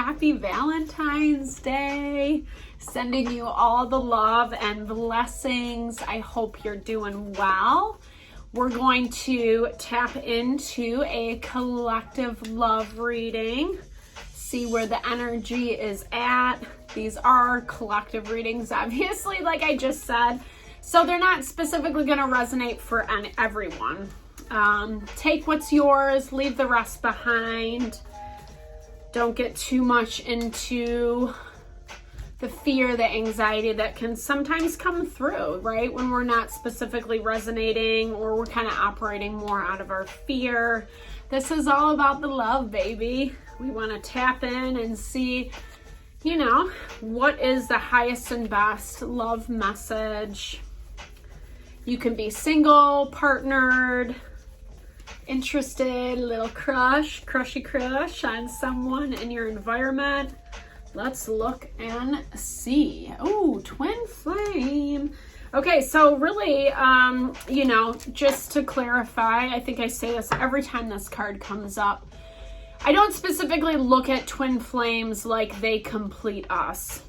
happy Valentine's Day. Sending you all the love and blessings. I hope you're doing well. We're going to tap into a collective love reading. See where the energy is at. These are collective readings, obviously, like I just said. So they're not specifically going to resonate for everyone. Take what's yours, leave the rest behind. Don't get too much into the fear, the anxiety that can sometimes come through, right? When we're not specifically resonating or we're kind of operating more out of our fear. This is all about the love, baby. We want to tap in and see, what is the highest and best love message. You can be single, partnered, interested, little crushy crush on someone in your environment. Let's look and see. Oh, twin flame. Okay, so really, just to clarify, I think I say this every time this card comes up. I don't specifically look at twin flames like they complete us.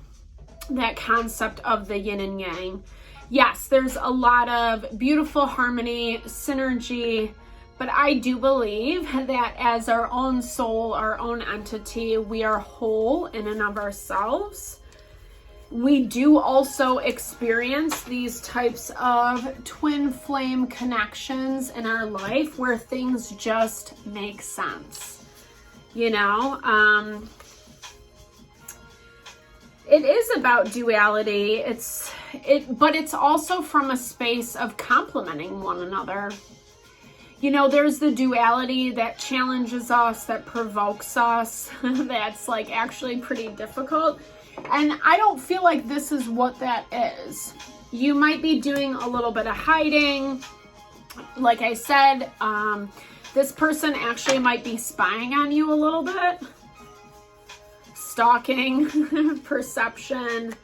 That concept of the yin and yang. Yes, there's a lot of beautiful harmony, synergy, but I do believe that as our own soul, our own entity, we are whole in and of ourselves. We do also experience these types of twin flame connections in our life where things just make sense. It is about duality. But it's also from a space of complementing one another. There's the duality that challenges us, that provokes us, that's like actually pretty difficult. And I don't feel like this is what that is. You might be doing a little bit of hiding. Like I said, this person actually might be spying on you a little bit. Stalking, perception,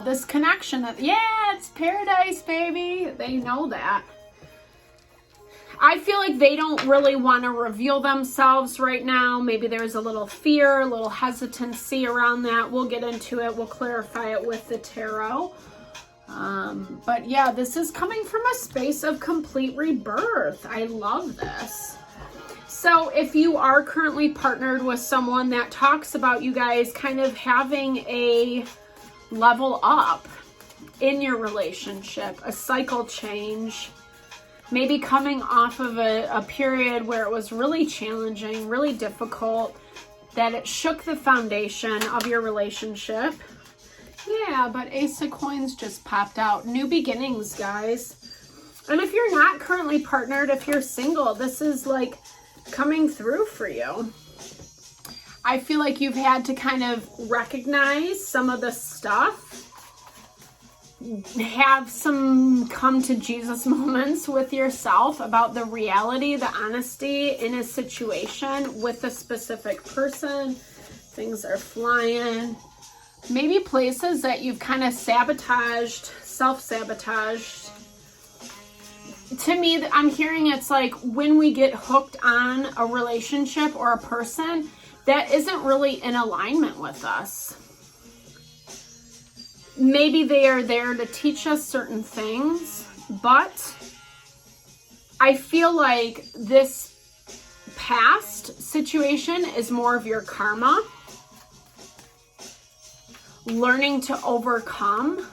this connection that, it's paradise, baby. They know that. I feel like they don't really want to reveal themselves right now. Maybe there's a little fear, a little hesitancy around that. We'll get into it. We'll clarify it with the tarot. But yeah, this is coming from a space of complete rebirth. I love this. So if you are currently partnered with someone, that talks about you guys kind of having a level up in your relationship, a cycle change. Maybe coming off of a period where it was really challenging, really difficult, that it shook the foundation of your relationship. Yeah, but Ace of Coins just popped out. New beginnings, guys. And if you're not currently partnered, if you're single, this is like coming through for you. I feel like you've had to kind of recognize some of the stuff. Have some come to Jesus moments with yourself about the reality, the honesty in a situation with a specific person. Things are flying. Maybe places that you've kind of sabotaged, self-sabotaged. To me, I'm hearing it's like when we get hooked on a relationship or a person that isn't really in alignment with us. Maybe they are there to teach us certain things, but I feel like this past situation is more of your karma. Learning to overcome,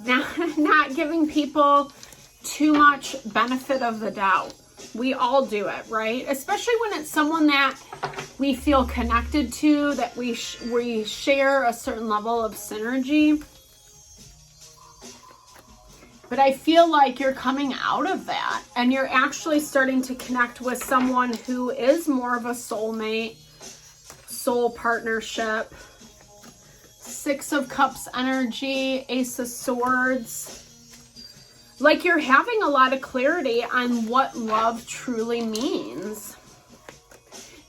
not giving people too much benefit of the doubt. We all do it, right? Especially when it's someone that we feel connected to, that we share a certain level of synergy. But I feel like you're coming out of that and you're actually starting to connect with someone who is more of a soulmate, soul partnership. Six of Cups energy, Ace of Swords. Like you're having a lot of clarity on what love truly means.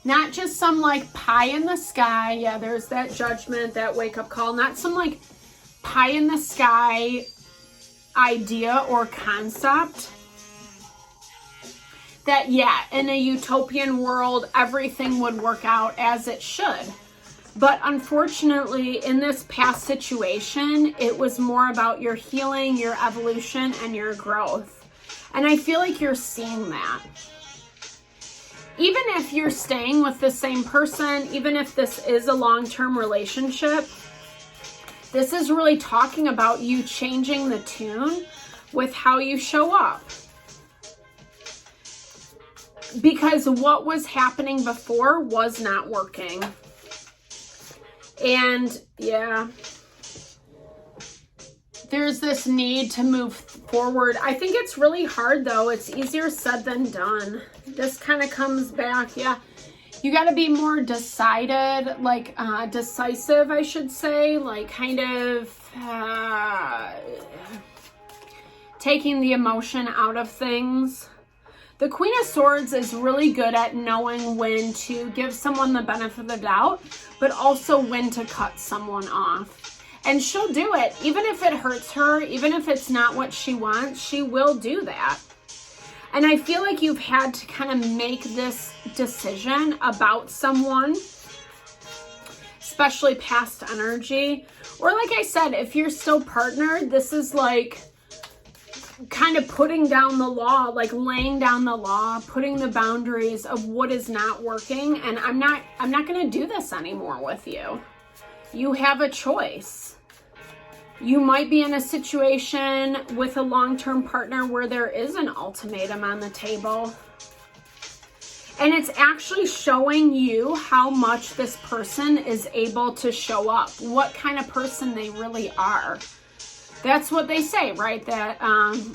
Not just some like pie in the sky. Yeah, there's that judgment, that wake up call. Not some like pie in the sky idea or concept that, yeah, in a utopian world, everything would work out as it should. But unfortunately, in this past situation, it was more about your healing, your evolution, and your growth. And I feel like you're seeing that. Even if you're staying with the same person, even if this is a long-term relationship, this is really talking about you changing the tune with how you show up. Because what was happening before was not working. And yeah, there's this need to move forward. I think it's really hard though. It's easier said than done. This kind of comes back. Yeah, you got to be more decided, like decisive, I should say, like kind of taking the emotion out of things. The Queen of Swords is really good at knowing when to give someone the benefit of the doubt, but also when to cut someone off. And she'll do it. Even if it hurts her, even if it's not what she wants, she will do that. And I feel like you've had to kind of make this decision about someone, especially past energy. Or like I said, if you're still partnered, this is like kind of putting down the law, like laying down the law, putting the boundaries of what is not working. And I'm not going to do this anymore with you. You have a choice. You might be in a situation with a long-term partner where there is an ultimatum on the table. And it's actually showing you how much this person is able to show up, what kind of person they really are. That's what they say, right? That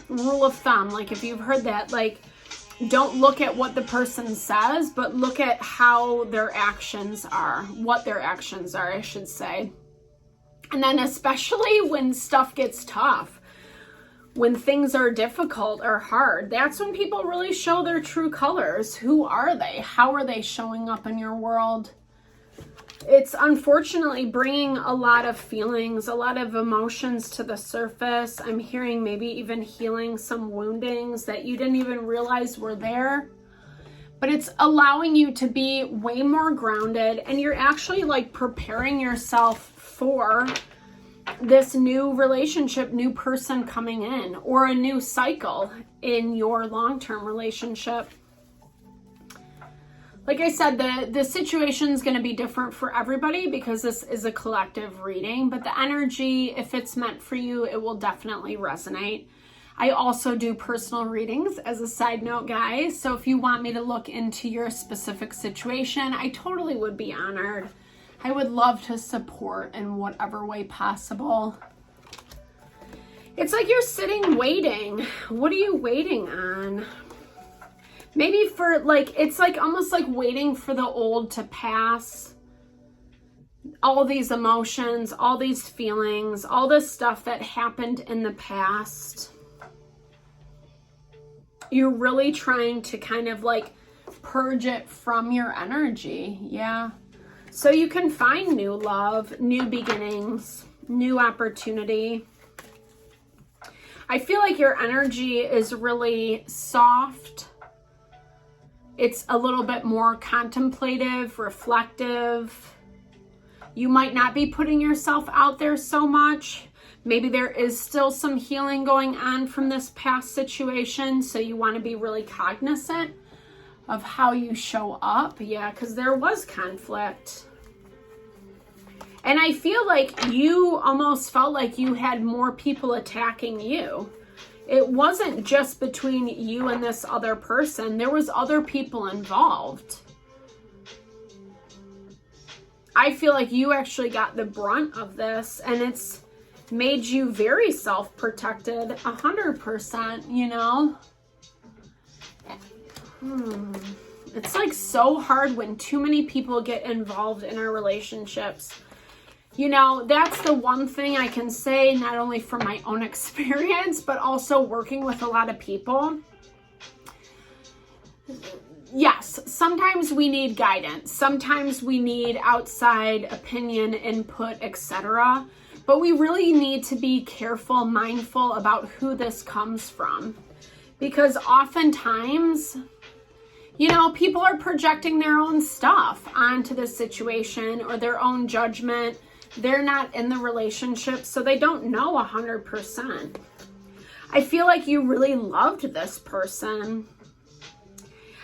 rule of thumb, like if you've heard that, like don't look at what the person says, but look at how their actions are, what their actions are, I should say. And then especially when stuff gets tough, when things are difficult or hard, that's when people really show their true colors. Who are they? How are they showing up in your world? It's unfortunately bringing a lot of feelings, a lot of emotions to the surface. I'm hearing maybe even healing some woundings that you didn't even realize were there. But it's allowing you to be way more grounded, and you're actually like preparing yourself for this new relationship, new person coming in, or a new cycle in your long-term relationship. Like I said, the situation is going to be different for everybody because this is a collective reading, but the energy, if it's meant for you, it will definitely resonate. I also do personal readings as a side note, guys. So if you want me to look into your specific situation, I totally would be honored. I would love to support in whatever way possible. It's like you're sitting waiting. What are you waiting on? Maybe for like, it's like almost like waiting for the old to pass. All these emotions, all these feelings, all this stuff that happened in the past. You're really trying to kind of like purge it from your energy. Yeah. So you can find new love, new beginnings, new opportunity. I feel like your energy is really soft. It's a little bit more contemplative, reflective. You might not be putting yourself out there so much. Maybe there is still some healing going on from this past situation, so you want to be really cognizant of how you show up. Yeah, because there was conflict. And I feel like you almost felt like you had more people attacking you. It wasn't just between you and this other person. There was other people involved. I feel like you actually got the brunt of this, and it's made you very self-protected, 100%, you know? It's like so hard when too many people get involved in our relationships. You know, that's the one thing I can say, not only from my own experience, but also working with a lot of people. Yes, sometimes we need guidance. Sometimes we need outside opinion, input, etc. But we really need to be careful, mindful about who this comes from. Because oftentimes You know, people are projecting their own stuff onto the situation or their own judgment. They're not in the relationship, so they don't know 100%. I feel like you really loved this person.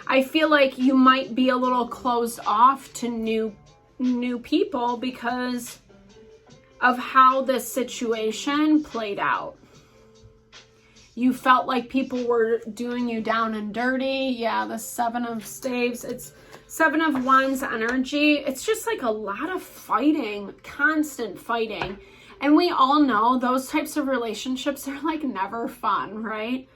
I feel like you might be a little closed off to new people because of how this situation played out. You felt like people were doing you down and dirty. Yeah, the 7 of Staves. It's 7 of Wands energy. It's just like a lot of fighting, constant fighting. And we all know those types of relationships are like never fun, right?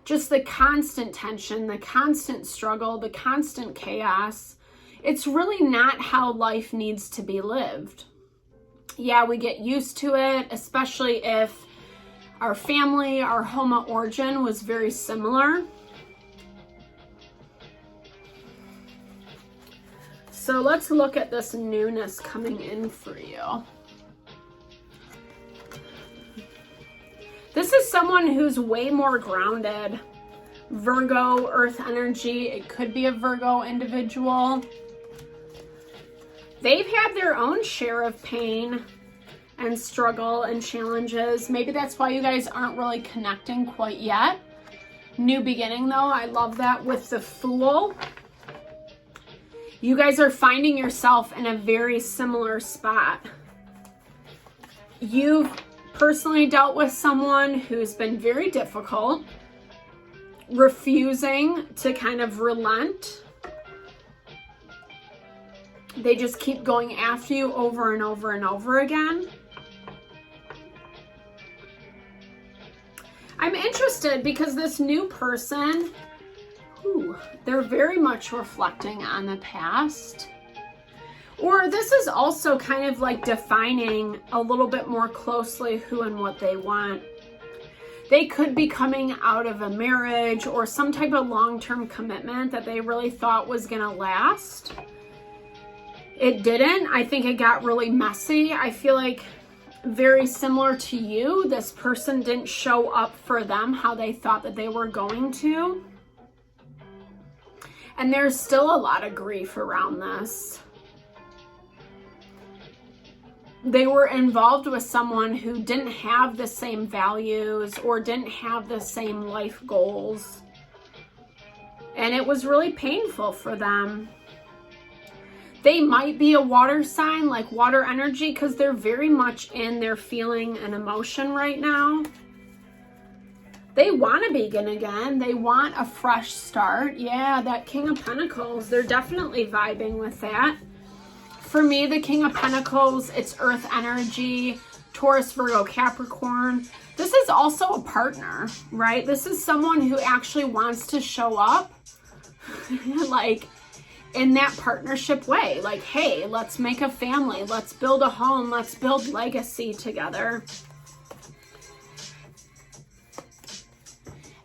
Just the constant tension, the constant struggle, the constant chaos. It's really not how life needs to be lived. Yeah, we get used to it, especially if our family, our home of origin was very similar. So let's look at this newness coming in for you. This is someone who's way more grounded. Virgo, earth energy. It could be a Virgo individual. They've had their own share of pain and struggle and challenges. Maybe that's why you guys aren't really connecting quite yet. New beginning though, I love that with the Fool. You guys are finding yourself in a very similar spot. You've personally dealt with someone who's been very difficult, refusing to kind of relent. They just keep going after you over and over and over again. I'm interested because this new person, they're very much reflecting on the past. Or this is also kind of like defining a little bit more closely who and what they want. They could be coming out of a marriage or some type of long-term commitment that they really thought was going to last. It didn't. I think it got really messy. I feel like very similar to you, this person didn't show up for them how they thought that they were going to. And there's still a lot of grief around this. They were involved with someone who didn't have the same values or didn't have the same life goals. And it was really painful for them. They might be a water sign, like water energy, because they're very much in their feeling and emotion right now. They want to begin again. They want a fresh start. Yeah, that King of Pentacles, they're definitely vibing with that. For me, the King of Pentacles, it's earth energy, Taurus, Virgo, Capricorn. This is also a partner, right? This is someone who actually wants to show up like in that partnership way. Like, hey, let's make a family. Let's build a home. Let's build legacy together.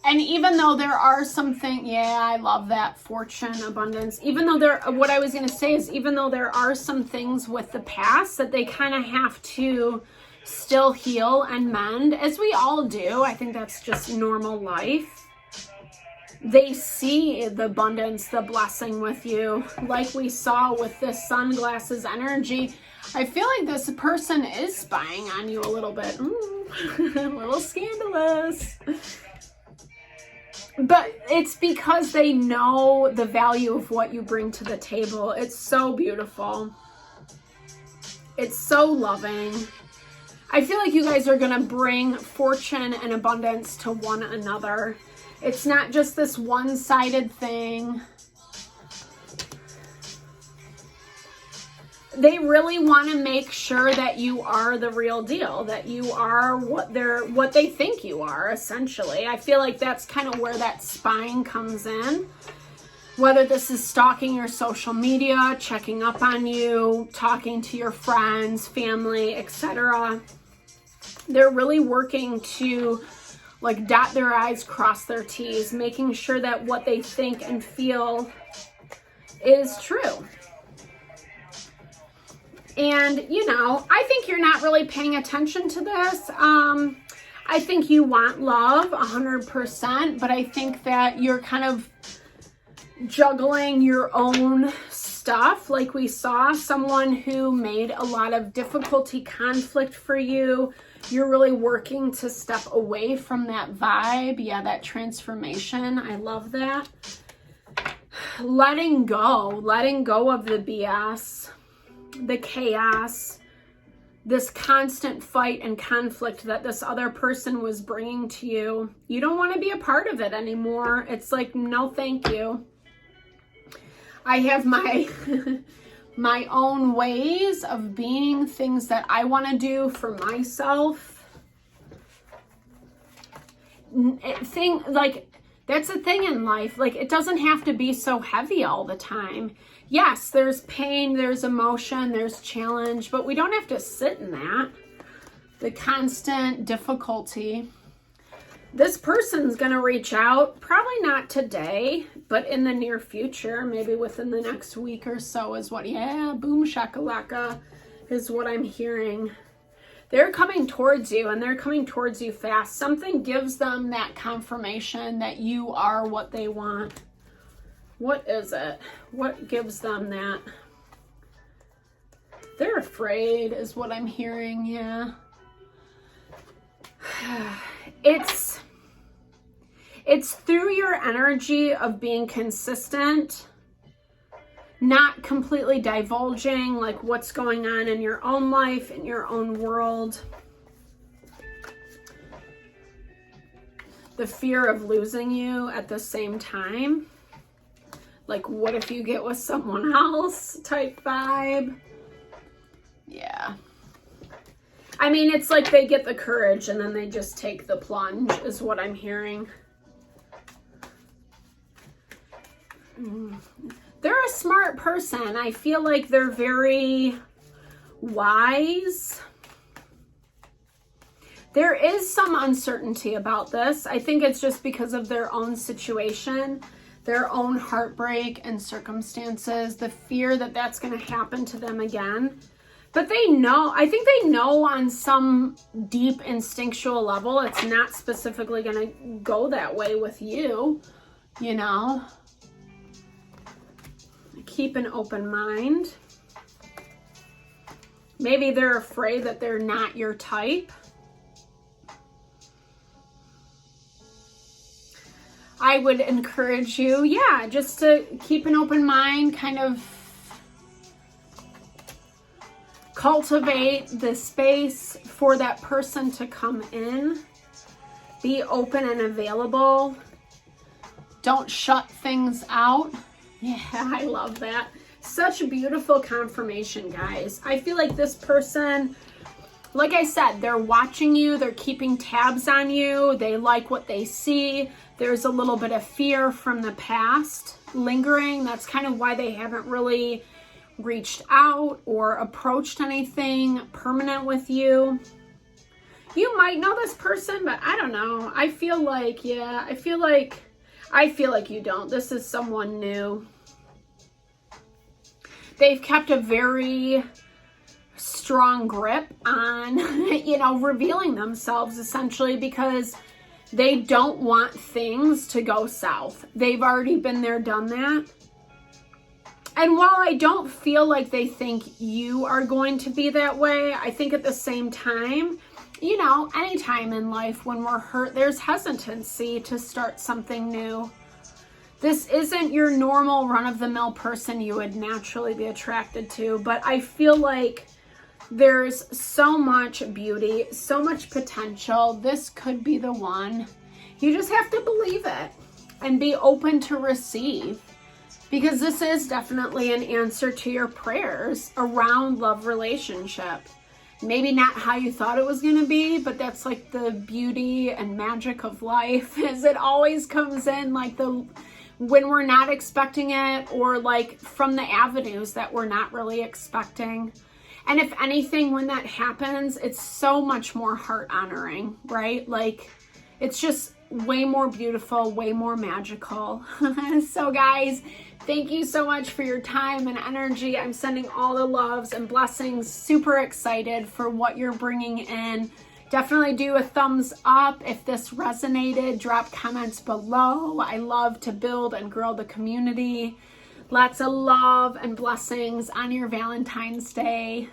And even though there are some things, yeah, I love that, fortune, abundance. Even though what I was going to say is, even though there are some things with the past that they kind of have to still heal and mend, as we all do. I think that's just normal life. They see the abundance, the blessing with you, like we saw with this sunglasses energy. I feel like this person is spying on you a little bit. A little scandalous. But it's because they know the value of what you bring to the table. It's so beautiful. It's so loving. I feel like you guys are going to bring fortune and abundance to one another. It's not just this one-sided thing. They really want to make sure that you are the real deal, that you are what they think you are, essentially. I feel like that's kind of where that spying comes in. Whether this is stalking your social media, checking up on you, talking to your friends, family, etc. They're really working to like dot their I's, cross their T's, making sure that what they think and feel is true. And, you know, I think you're not really paying attention to this. I think you want love 100%, but I think that you're kind of juggling your own stuff, like we saw, someone who made a lot of difficulty, conflict for you. You're really working to step away from that vibe. Yeah, that transformation. I love that. Letting go of the BS, the chaos, this constant fight and conflict that this other person was bringing to you. You don't want to be a part of it anymore. It's like, no, thank you. I have my my own ways of being, things that I want to do for myself. That's a thing in life. Like, it doesn't have to be so heavy all the time. Yes, there's pain, there's emotion, there's challenge, but we don't have to sit in that. The constant difficulty. This person's going to reach out, probably not today, but in the near future, maybe within the next week or so is what, yeah, boom shakalaka is what I'm hearing. They're coming towards you, and they're coming towards you fast. Something gives them that confirmation that you are what they want. What is it? What gives them that? They're afraid is what I'm hearing, yeah. It's through your energy of being consistent, not completely divulging like what's going on in your own life, in your own world. The fear of losing you at the same time. Like, what if you get with someone else type vibe? Yeah. I mean, it's like they get the courage and then they just take the plunge is what I'm hearing. They're a smart person. I feel like they're very wise. There is some uncertainty about this. I think it's just because of their own situation, their own heartbreak and circumstances, the fear that that's going to happen to them again. But they know, I think they know on some deep instinctual level, it's not specifically going to go that way with you, you know. Keep an open mind. Maybe they're afraid that they're not your type. I would encourage you, yeah, just to keep an open mind, kind of cultivate the space for that person to come in. Be open and available. Don't shut things out. Yeah, I love that. Such a beautiful confirmation, guys. I feel like this person, like I said, they're watching you. They're keeping tabs on you. They like what they see. There's a little bit of fear from the past lingering. That's kind of why they haven't really reached out or approached anything permanent with you. You might know this person, but I don't know. I feel like, yeah, I feel like you don't. This is someone new. They've kept a very strong grip on, revealing themselves essentially because they don't want things to go south. They've already been there, done that. And while I don't feel like they think you are going to be that way, I think at the same time, anytime in life when we're hurt, there's hesitancy to start something new. This isn't your normal run-of-the-mill person you would naturally be attracted to, but I feel like there's so much beauty, so much potential. This could be the one. You just have to believe it and be open to receive, because this is definitely an answer to your prayers around love relationship. Maybe not how you thought it was going to be, but that's like the beauty and magic of life, is it always comes in like when we're not expecting it, or like from the avenues that we're not really expecting. And if anything, when that happens, it's so much more heart honoring, right? Like, it's just way more beautiful, way more magical. So guys, thank you so much for your time and energy. I'm sending all the loves and blessings. Super excited for what you're bringing in. Definitely do a thumbs up if this resonated. Drop comments below. I love to build and grow the community. Lots of love and blessings on your Valentine's Day.